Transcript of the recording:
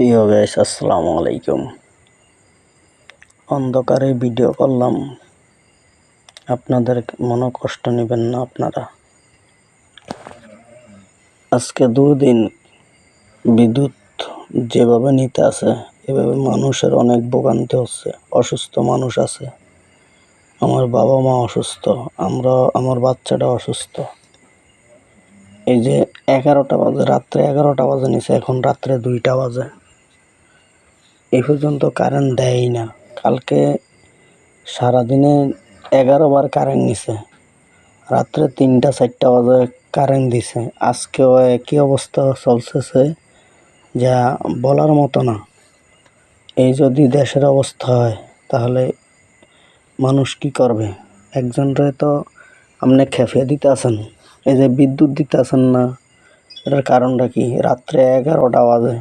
প্রিয় গাইস, আসসালামু আলাইকুম। অন্ধকারে ভিডিও করলাম, আপনাদের মনে কষ্ট নেবেন না আপনারা। আজকে দুদিন বিদ্যুৎ যেভাবে নিতে আছে এভাবে মানুষের অনেক ভোগান্তি হচ্ছে। অসুস্থ মানুষ আছে, আমার বাবা মা অসুস্থ, আমার বাচ্চাটা অসুস্থ। এই যে 11টা বাজে, রাত্রে 11টা বাজে নিছে, এখন রাত্রে 2টা বাজে, এই পর্যন্ত কারেন্ট দেয়ই না। কালকে সারাদিনে 11 বার কারেন্ট নিছে, রাত্রে 3টা 4টা বাজে কারেন্ট দিছে। আজকেও একই অবস্থা চলতেছে, যা বলার মতো না। এই যদি দেশের অবস্থা হয় তাহলে মানুষ কি করবে? একজনরে তো আপনি খেপিয়ে দিতে আছেন, এই যে বিদ্যুৎ দিতে আছেন না, এটার কারণটা কি? রাত্রে 11টা বাজে।